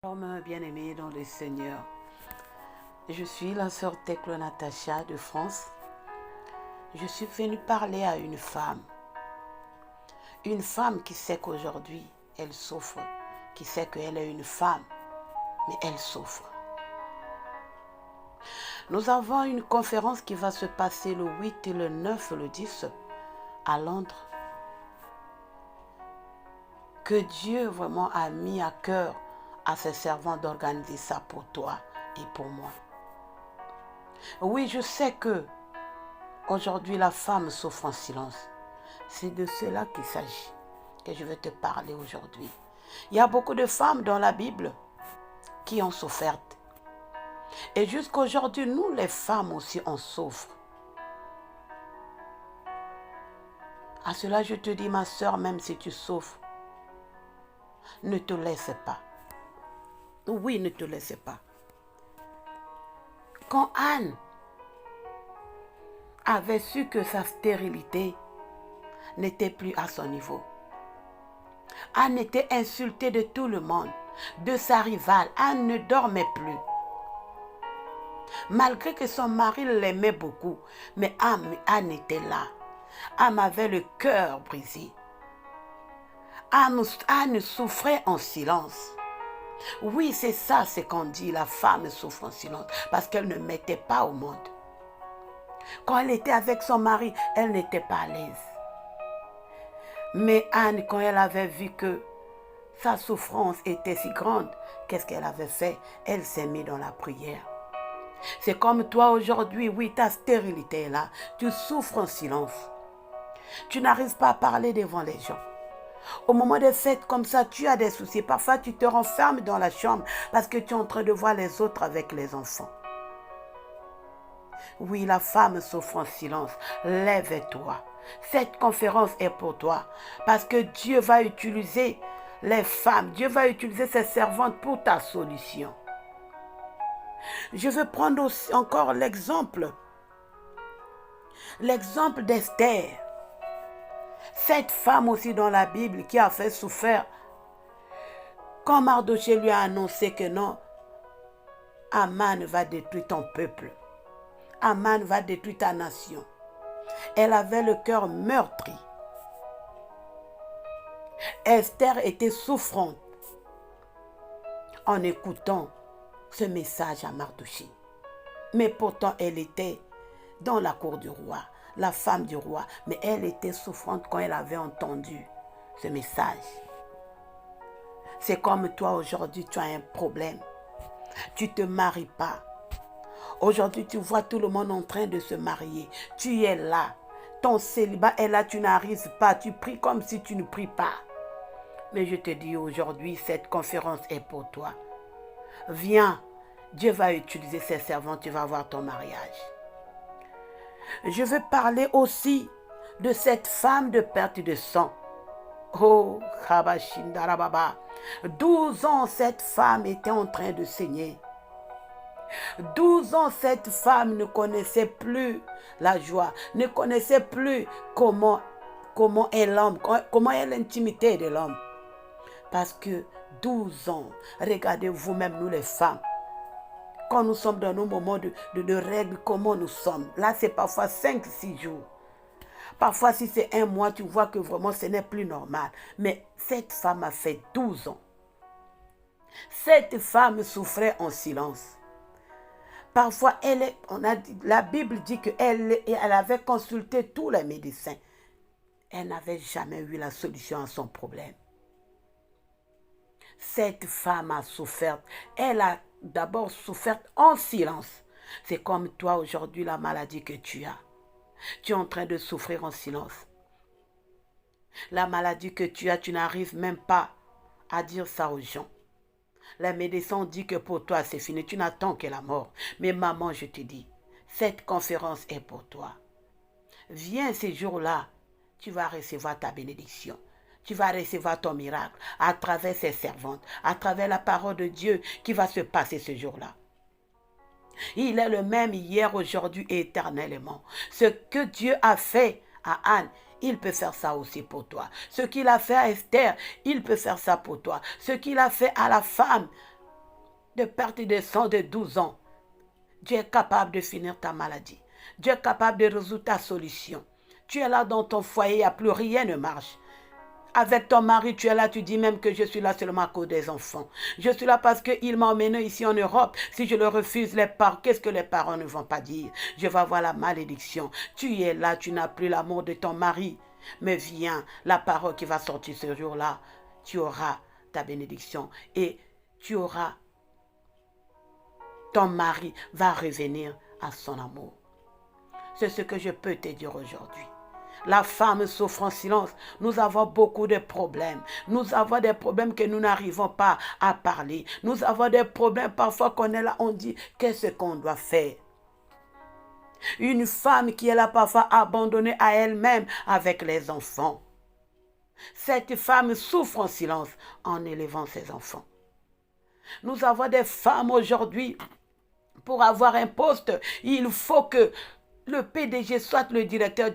Homme bien-aimé dans le Seigneur, je suis la sœur Tekle Natacha de France. Je suis venue parler à une femme qui sait qu'aujourd'hui elle souffre, qui sait qu'elle est une femme, mais elle souffre. Nous avons une conférence qui va se passer le 8 et le 9 et le 10 à Londres, que Dieu vraiment a mis à cœur à ses servants d'organiser ça pour toi et pour moi. Oui, je sais que aujourd'hui la femme souffre en silence. C'est de cela qu'il s'agit que je vais te parler aujourd'hui. Il y a beaucoup de femmes dans la Bible qui ont souffert. Et jusqu'à aujourd'hui, nous les femmes aussi, on souffre. À cela, je te dis, ma soeur, même si tu souffres, ne te laisse pas. Oui, ne te laisse pas. Quand Anne avait su que sa stérilité n'était plus à son niveau, Anne était insultée de tout le monde, de sa rivale. Anne ne dormait plus. Malgré que son mari l'aimait beaucoup, mais Anne était là. Anne avait le cœur brisé. Anne souffrait en silence. Oui, c'est ça ce qu'on dit, la femme souffre en silence, parce qu'elle ne mettait pas au monde. Quand elle était avec son mari, elle n'était pas à l'aise. Mais Anne, quand elle avait vu que sa souffrance était si grande, qu'est-ce qu'elle avait fait? Elle s'est mise dans la prière. C'est comme toi aujourd'hui, oui, ta stérilité est là. Tu souffres en silence. Tu n'arrives pas à parler devant les gens. Au moment des fêtes comme ça, tu as des soucis. Parfois, tu te renfermes dans la chambre parce que tu es en train de voir les autres avec les enfants. Oui, la femme souffre en silence. Lève-toi. Cette conférence est pour toi parce que Dieu va utiliser les femmes. Dieu va utiliser ses servantes pour ta solution. Je veux prendre aussi encore l'exemple d'Esther. Cette femme aussi dans la Bible qui a fait souffrir quand Mardoché lui a annoncé que non, Aman va détruire ton peuple. Aman va détruire ta nation. Elle avait le cœur meurtri. Esther était souffrante en écoutant ce message à Mardoché. Mais pourtant, elle était dans la cour du roi, la femme du roi. Mais elle était souffrante quand elle avait entendu ce message. C'est comme toi aujourd'hui, tu as un problème. Tu ne te maries pas. Aujourd'hui, tu vois tout le monde en train de se marier. Tu es là. Ton célibat est là, tu n'arrives pas. Tu pries comme si tu ne pries pas. Mais je te dis aujourd'hui, cette conférence est pour toi. Viens, Dieu va utiliser ses servants, tu vas voir ton mariage. Je veux parler aussi de cette femme de perte de sang. Oh, Khabashindarababa. 12 ans, cette femme était en train de saigner. 12 ans, cette femme ne connaissait plus la joie, ne connaissait plus comment est l'homme, comment est l'intimité de l'homme. Parce que 12 ans, regardez vous-même, nous les femmes, quand nous sommes dans nos moments de règles, comment nous sommes. Là, c'est parfois 5-6 jours. Parfois, si c'est un mois, tu vois que vraiment ce n'est plus normal. Mais cette femme a fait 12 ans. Cette femme souffrait en silence. Parfois, la Bible dit qu'elle avait consulté tous les médecins. Elle n'avait jamais eu la solution à son problème. Cette femme a souffert. Elle a d'abord souffert en silence. C'est comme toi aujourd'hui, la maladie que tu as. Tu es en train de souffrir en silence. La maladie que tu as, tu n'arrives même pas à dire ça aux gens. Les médecins disent que pour toi, c'est fini. Tu n'attends que la mort. Mais maman, je te dis, cette conférence est pour toi. Viens ces jours-là, tu vas recevoir ta bénédiction. Tu vas recevoir ton miracle à travers ces servantes, à travers la parole de Dieu qui va se passer ce jour-là. Il est le même hier, aujourd'hui et éternellement. Ce que Dieu a fait à Anne, il peut faire ça aussi pour toi. Ce qu'il a fait à Esther, il peut faire ça pour toi. Ce qu'il a fait à la femme de perte de sang de 12 ans. Dieu est capable de finir ta maladie. Dieu est capable de résoudre ta solution. Tu es là dans ton foyer, il n'y a plus rien ne marche. Avec ton mari, tu es là, tu dis même que je suis là seulement à cause des enfants. Je suis là parce qu'il m'a emmené ici en Europe. Si je le refuse, qu'est-ce que les parents ne vont pas dire? Je vais avoir la malédiction. Tu es là, tu n'as plus l'amour de ton mari. Mais viens, la parole qui va sortir ce jour-là, tu auras ta bénédiction et tu auras, ton mari va revenir à son amour. C'est ce que je peux te dire aujourd'hui. La femme souffre en silence. Nous avons beaucoup de problèmes. Nous avons des problèmes que nous n'arrivons pas à parler. Nous avons des problèmes parfois qu'on est là, on dit, qu'est-ce qu'on doit faire? Une femme qui est là parfois abandonnée à elle-même avec les enfants. Cette femme souffre en silence en élevant ses enfants. Nous avons des femmes aujourd'hui, pour avoir un poste, il faut que le PDG, soit le directeur,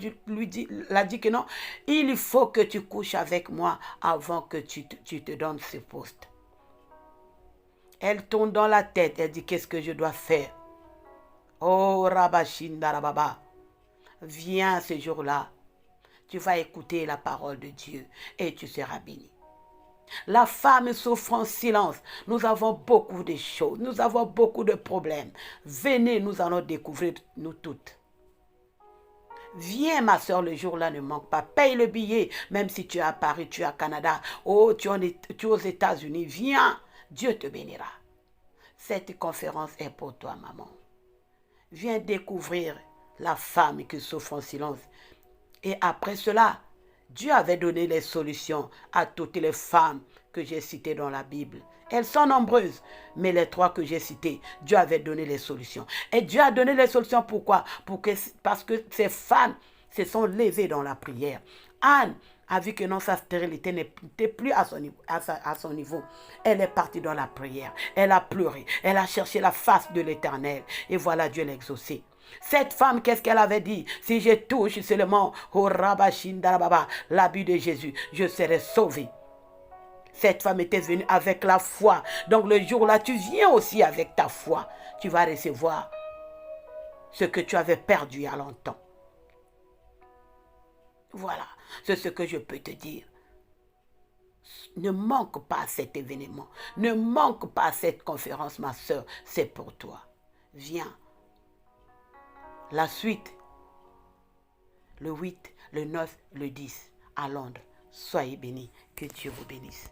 l'a dit que non, il faut que tu couches avec moi avant que tu te donnes ce poste. Elle tourne dans la tête, elle dit, qu'est-ce que je dois faire? Oh, Rabashinda Rababa, viens ce jour-là, tu vas écouter la parole de Dieu et tu seras béni. La femme souffre en silence. Nous avons beaucoup de choses, nous avons beaucoup de problèmes. Venez, nous allons découvrir nous toutes. Viens, ma soeur, le jour-là ne manque pas. Paye le billet, même si tu es à Paris, tu es à Canada, oh, tu es aux États-Unis. Viens, Dieu te bénira. Cette conférence est pour toi, maman. Viens découvrir la femme qui souffre en silence. Et après cela, Dieu avait donné les solutions à toutes les femmes que j'ai citées dans la Bible. Elles sont nombreuses, mais les 3 que j'ai citées, Dieu avait donné les solutions. Et Dieu a donné les solutions, pourquoi? Parce que ces femmes se sont levées dans la prière. Anne a vu que non, sa stérilité n'était plus à son niveau. Elle est partie dans la prière. Elle a pleuré. Elle a cherché la face de l'Éternel. Et voilà, Dieu l'a exaucé. Cette femme, qu'est-ce qu'elle avait dit? Si je touche seulement au Rabashindarababa, l'habit de Jésus, je serai sauvée. Cette femme était venue avec la foi. Donc le jour-là, tu viens aussi avec ta foi. Tu vas recevoir ce que tu avais perdu il y a longtemps. Voilà, c'est ce que je peux te dire. Ne manque pas à cet événement. Ne manque pas à cette conférence, ma soeur. C'est pour toi. Viens. La suite, le 8, le 9, le 10, à Londres. Soyez bénis. Que Dieu vous bénisse.